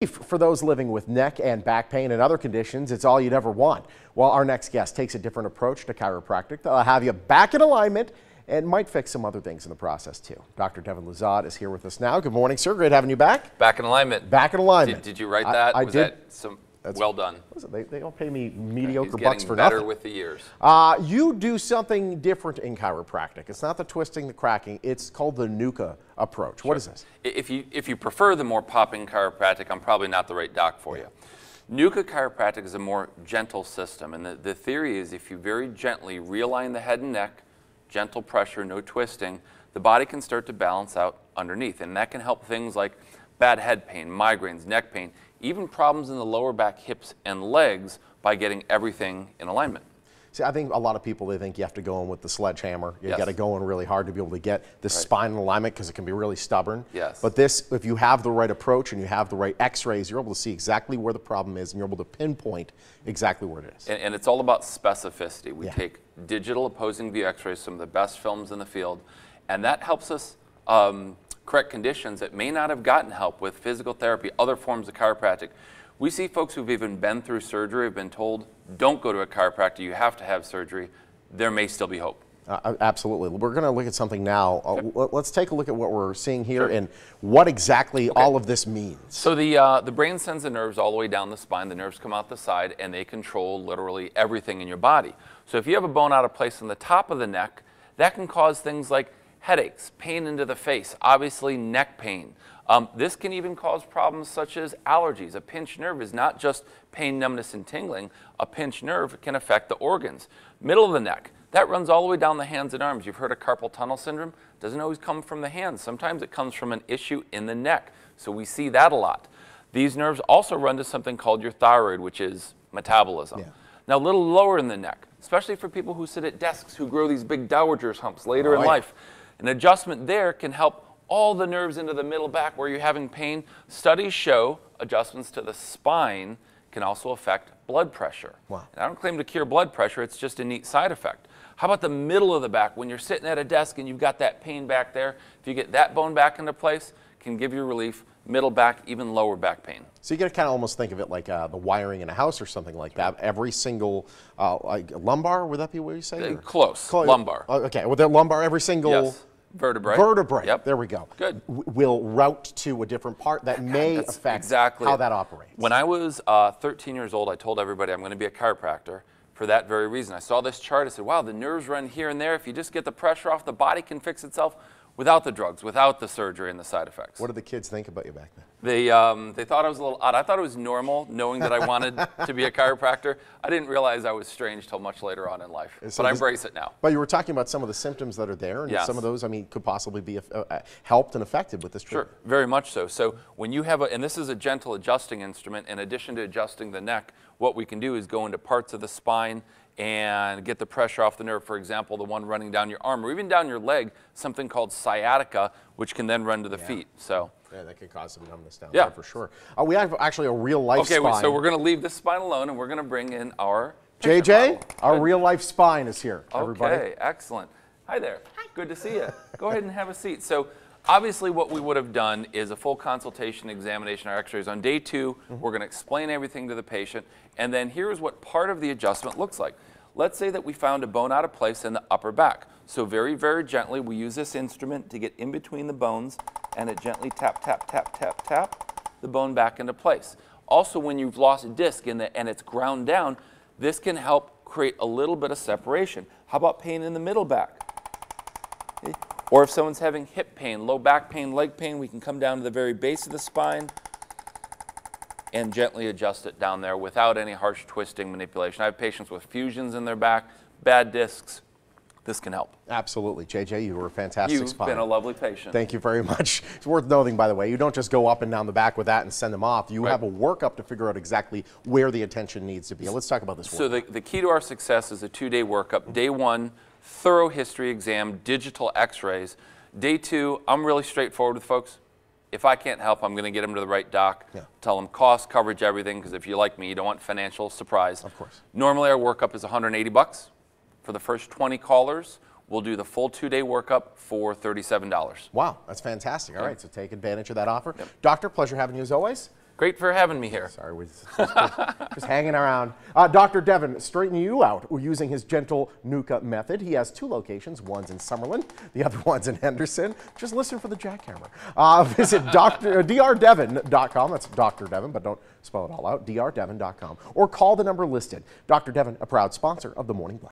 For those living with neck and back pain and other conditions, it's all you'd ever want. Well, our next guest takes a different approach to chiropractic. They'll have you back in alignment and might fix some other things in the process too. Dr. Devin Lazad is here with us now. Good morning, sir. Great having you back. Back in alignment. Back in alignment. Did you write that? I did. Well done. They don't pay me mediocre He's bucks for better nothing. with the years. You do something different in chiropractic. It's not the twisting, the cracking. It's called the NUCCA approach. What is this? If you prefer the more popping chiropractic, I'm probably not the right doc for you. NUCCA chiropractic is a more gentle system, and the theory is if you very gently realign the head and neck, gentle pressure, no twisting, the body can start to balance out underneath, and that can help things like bad head pain, migraines, neck pain, even problems in the lower back, hips, and legs by getting everything in alignment. See, I think a lot of people, they think you have to go in with the sledgehammer. You Yes. got to go in really hard to be able to get the spine in alignment because it can be really stubborn. Yes. But this, if you have the right approach and you have the right x-rays, you're able to see exactly where the problem is and you're able to pinpoint exactly where it is. And it's all about specificity. We take digital opposing view x-rays, some of the best films in the field, and that helps us correct conditions that may not have gotten help with physical therapy, other forms of chiropractic. We see folks who've even been through surgery, have been told, don't go to a chiropractor, you have to have surgery. There may still be hope. Absolutely. We're going to look at something now. Let's take a look at what we're seeing here and what exactly all of this means. So the brain sends the nerves all the way down the spine. The nerves come out the side and they control literally everything in your body. So if you have a bone out of place in the top of the neck, that can cause things like headaches, pain into the face, obviously neck pain. This can even cause problems such as allergies. A pinched nerve is not just pain, numbness, and tingling. A pinched nerve can affect the organs. Middle of the neck, that runs all the way down the hands and arms. You've heard of carpal tunnel syndrome. Doesn't always come from the hands. Sometimes it comes from an issue in the neck. So we see that a lot. These nerves also run to something called your thyroid, which is metabolism. Now a little lower in the neck, especially for people who sit at desks who grow these big dowager's humps later in life. An adjustment there can help all the nerves into the middle back where you're having pain. Studies show adjustments to the spine can also affect blood pressure. And I don't claim to cure blood pressure, it's just a neat side effect. How about the middle of the back? When you're sitting at a desk and you've got that pain back there, if you get that bone back into place, can give you relief, middle back, even lower back pain. So you got to kind of almost think of it like the wiring in a house or something like that. Every single, like lumbar, would that be what you say? Close, lumbar. Okay, well, the lumbar, every single vertebrae. Yep. There we go. Good. Will route to a different part that may affect how that operates. When I was 13 years old, I told everybody I'm going to be a chiropractor for that very reason. I saw this chart. I said, wow, the nerves run here and there. If you just get the pressure off, the body can fix itself without the drugs, without the surgery and the side effects. What did the kids think about you back then? They thought I was a little odd. I thought it was normal, knowing that I wanted to be a chiropractor. I didn't realize I was strange till much later on in life, but I embrace it now. But you were talking about some of the symptoms that are there, and some of those, I mean, could possibly be helped and affected with this treatment. Sure, very much so. So when you have and this is a gentle adjusting instrument, in addition to adjusting the neck, what we can do is go into parts of the spine and get the pressure off the nerve. For example, the one running down your arm or even down your leg, something called sciatica, which can then run to the feet. So yeah, that can cause some numbness down there for sure. We have actually a real life spine. Okay, so we're going to leave this spine alone and we're going to bring in our JJ, our real life spine is here, everybody. Okay, excellent. Hi there. Hi. Good to see you. Go ahead and have a seat. So obviously what we would have done is a full consultation, examination, our x-rays. On day 2, we're going to explain everything to the patient, and then here's what part of the adjustment looks like. Let's say that we found a bone out of place in the upper back. So very, very gently, we use this instrument to get in between the bones, and it gently tap, tap, tap, tap, tap the bone back into place. Also, when you've lost a disc and it's ground down, this can help create a little bit of separation. How about pain in the middle back? Okay. Or if someone's having hip pain, low back pain, leg pain, we can come down to the very base of the spine and gently adjust it down there without any harsh twisting manipulation. I have patients with fusions in their back, bad discs. This can help. Absolutely. JJ, you were a fantastic spine. You've been a lovely patient. Thank you very much. It's worth noting, by the way, you don't just go up and down the back with that and send them off. You have a workup to figure out exactly where the attention needs to be. Let's talk about this workup. So the key to our success is a 2-day workup. Day 1, thorough history exam, digital x-rays. Day 2, I'm really straightforward with folks. If I can't help, I'm going to get them to the right doc, tell them cost, coverage, everything, because if you like me, you don't want financial surprise. Of course. Normally, our workup is $180. For the first 20 callers, we'll do the full 2-day workup for $37. Wow, that's fantastic. All right, so take advantage of that offer. Doctor, pleasure having you as always. Great for having me here. Sorry, we're just hanging around. Dr. Devin, straighten you out using his gentle NUCCA method. He has 2 locations. One's in Summerlin, the other one's in Henderson. Just listen for the jackhammer. Visit drdevin.com. That's Dr. Devin, but don't spell it all out. drdevin.com. Or call the number listed. Dr. Devin, a proud sponsor of the Morning Blast.